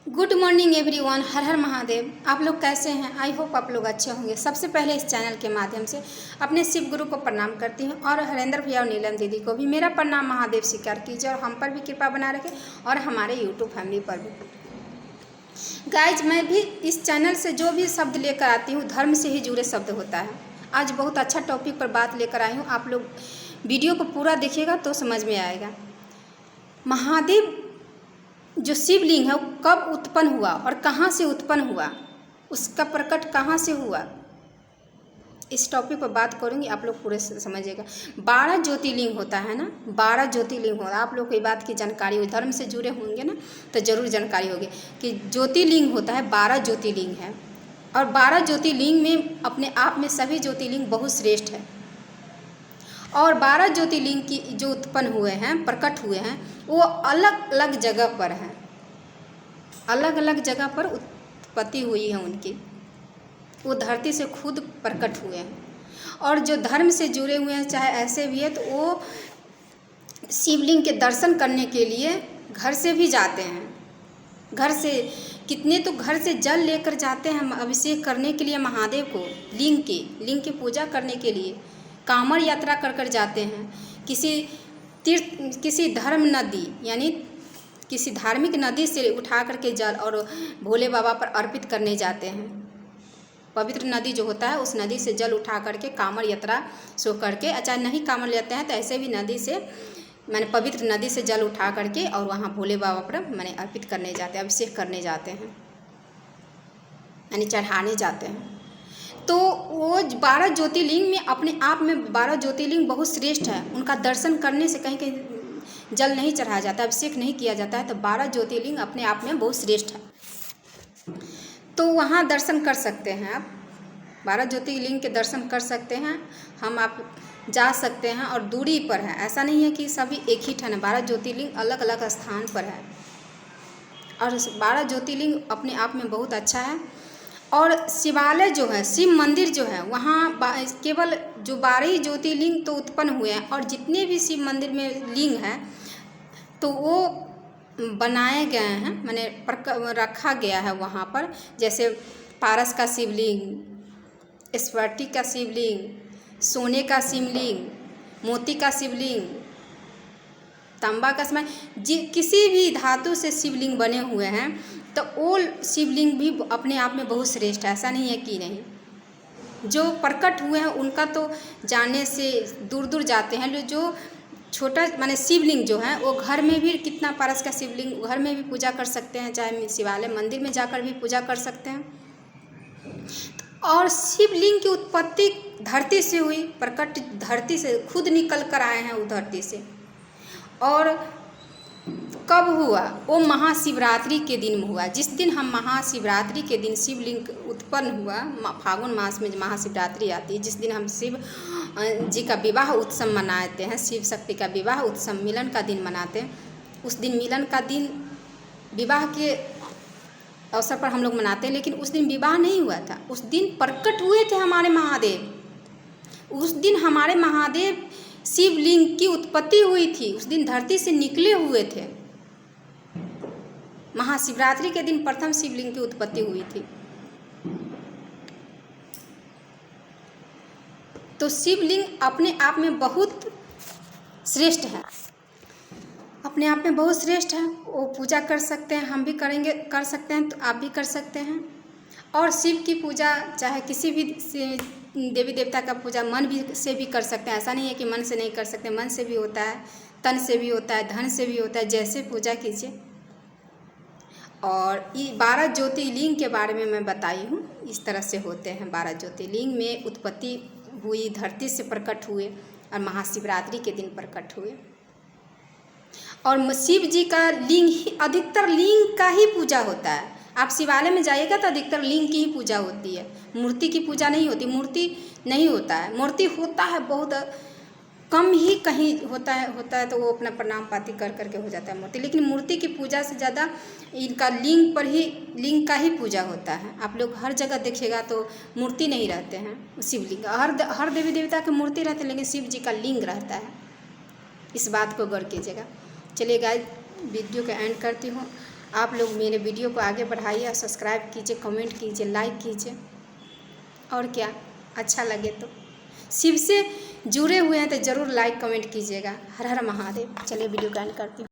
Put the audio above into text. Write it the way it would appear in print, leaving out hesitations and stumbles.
Good morning everyone. हर हर महादेव। आप लोग कैसे हैं? आई होप आप लोग अच्छे होंगे। सबसे पहले इस चैनल के माध्यम से अपने शिव गुरु को प्रणाम करती हूं और हरेंद्र भैया और नीलम दीदी को भी मेरा प्रणाम महादेव स्वीकार कीजिए और हम पर भी कृपा बना रखें और हमारे यूट्यूब फैमिली पर भी। गाइज, मैं भी इस चैनल से जो भी शब्द लेकर आती हूँ धर्म से ही जुड़े शब्द होता है। आज बहुत अच्छा टॉपिक पर बात लेकर आई हूँ। आप लोग वीडियो को पूरा देखिएगा तो समझ में आएगा। महादेव जो शिवलिंग है वो कब उत्पन्न हुआ और कहाँ से उत्पन्न हुआ, उसका प्रकट कहाँ से हुआ, इस टॉपिक पर बात करूँगी। आप लोग पूरे से समझिएगा। 12 ज्योतिर्लिंग होता है ना, 12 ज्योतिर्लिंग होता है। आप लोग को ये बात की जानकारी हो, धर्म से जुड़े होंगे ना तो ज़रूर जानकारी होगी कि ज्योतिर्लिंग होता है, 12 ज्योतिर्लिंग है। और 12 ज्योतिर्लिंग में अपने आप में सभी ज्योतिर्लिंग बहुत श्रेष्ठ है। और 12 ज्योतिर्लिंग की जो उत्पन्न हुए हैं, प्रकट हुए हैं, वो अलग अलग जगह पर हैं, अलग अलग जगह पर उत्पत्ति हुई है उनकी। वो धरती से खुद प्रकट हुए हैं। और जो धर्म से जुड़े हुए हैं, चाहे ऐसे भी है, तो वो शिवलिंग के दर्शन करने के लिए घर से भी जाते हैं। घर से कितने तो घर से जल लेकर जाते हैं अभिषेक करने के लिए महादेव को, लिंग की पूजा करने के लिए कांवड़ यात्रा कर कर जाते हैं। किसी तीर्थ, किसी धर्म नदी यानी किसी धार्मिक नदी से उठा करके जल और भोले बाबा पर अर्पित करने जाते हैं। पवित्र नदी जो होता है उस नदी से जल उठा करके कांवड़ यात्रा सो करके, अच्छा नहीं कांवड़ लेते हैं तो ऐसे भी नदी से मैंने पवित्र नदी से जल उठा करके और वहाँ भोले बाबा पर मैंने अर्पित करने जाते हैं, अभिषेक करने जाते हैं, यानी चढ़ाने जाते हैं। तो वो 12 ज्योतिर्लिंग में अपने आप में 12 ज्योतिर्लिंग बहुत श्रेष्ठ है। उनका दर्शन करने से कहीं कहीं जल नहीं चढ़ाया जाता, अभिषेक नहीं किया जाता है, तो 12 ज्योतिर्लिंग अपने आप में बहुत श्रेष्ठ है। तो वहाँ दर्शन कर सकते हैं आप, 12 ज्योतिर्लिंग के दर्शन कर सकते हैं। हम आप जा सकते हैं और दूरी पर है, ऐसा नहीं है कि सभी एक ही ठन है। 12 ज्योतिर्लिंग अलग अलग स्थान पर है और 12 ज्योतिर्लिंग अपने आप में बहुत अच्छा है। और शिवालय जो है, शिव मंदिर जो है, वहाँ केवल जो 12 ज्योतिर्लिंग तो उत्पन्न हुए हैं और जितने भी शिव मंदिर में लिंग हैं तो वो बनाए गए हैं, माने रखा गया है वहाँ पर। जैसे पारस का शिवलिंग, स्फटिक का शिवलिंग, सोने का शिवलिंग, मोती का शिवलिंग, तांबा का किसी भी धातु से शिवलिंग बने हुए हैं, तो वो शिवलिंग भी अपने आप में बहुत श्रेष्ठ है। ऐसा नहीं है कि नहीं। जो प्रकट हुए हैं उनका तो जाने से दूर दूर जाते हैं। जो छोटा माने शिवलिंग जो है वो घर में भी, कितना पारस का शिवलिंग घर में भी पूजा कर सकते हैं, चाहे शिवालय मंदिर में जाकर भी पूजा कर सकते हैं। और शिवलिंग की उत्पत्ति धरती से हुई, प्रकट धरती से खुद निकल कर आए हैं उस धरती से। और कब हुआ? वो महाशिवरात्रि के दिन हुआ। जिस दिन हम महाशिवरात्रि के दिन शिवलिंग उत्पन्न हुआ, फागुन मास में महाशिवरात्रि आती है, जिस दिन हम शिव जी का विवाह उत्सव मनाते हैं, शिव शक्ति का विवाह उत्सव मिलन का दिन मनाते हैं। उस दिन मिलन का दिन विवाह के अवसर पर हम लोग मनाते हैं, लेकिन उस दिन विवाह नहीं हुआ था। उस दिन प्रकट हुए थे हमारे महादेव। उस दिन हमारे महादेव शिवलिंग की उत्पत्ति हुई थी, उस दिन धरती से निकले हुए थे। महाशिवरात्रि के दिन प्रथम शिवलिंग की उत्पत्ति हुई थी। तो शिवलिंग अपने आप में बहुत श्रेष्ठ है, अपने आप में बहुत श्रेष्ठ है। वो पूजा कर सकते हैं, हम भी करेंगे, कर सकते हैं, तो आप भी कर सकते हैं। और शिव की पूजा चाहे किसी भी देवी देवता का पूजा मन भी से भी कर सकते हैं। ऐसा नहीं है कि मन से नहीं कर सकते, मन से भी होता है, तन से भी होता है, धन से भी होता है, जैसे पूजा कीजिए। और ये 12 ज्योतिर्लिंग के बारे में मैं बताई हूँ, इस तरह से होते हैं। 12 ज्योतिर्लिंग में उत्पत्ति हुई, धरती से प्रकट हुए और महाशिवरात्रि के दिन प्रकट हुए। और शिव जी का लिंग ही, अधिकतर लिंग का ही पूजा होता है। आप शिवालय में जाइएगा तो अधिकतर लिंग की ही पूजा होती है, मूर्ति की पूजा नहीं होती। मूर्ति नहीं होता है, मूर्ति होता है बहुत कम ही कहीं होता है तो वो अपना प्रणाम पाती कर करके हो जाता है मूर्ति। लेकिन मूर्ति की पूजा से ज़्यादा इनका लिंग पर ही, लिंग का ही पूजा होता है। आप लोग हर जगह देखिएगा तो मूर्ति नहीं रहते हैं, शिवलिंग। हर देवी देवता की मूर्ति रहते हैं, लेकिन शिव जी का लिंग रहता है। इस बात को गौर कीजिएगा। चलिए गाइस, वीडियो का एंड करती हूँ। आप लोग मेरे वीडियो को आगे बढ़ाइए और सब्सक्राइब कीजिए, कमेंट कीजिए, लाइक कीजिए। और क्या, अच्छा लगे तो शिव से जुड़े हुए हैं तो ज़रूर लाइक कमेंट कीजिएगा। हर हर महादेव। चलिए वीडियो का एंड करती हूँ।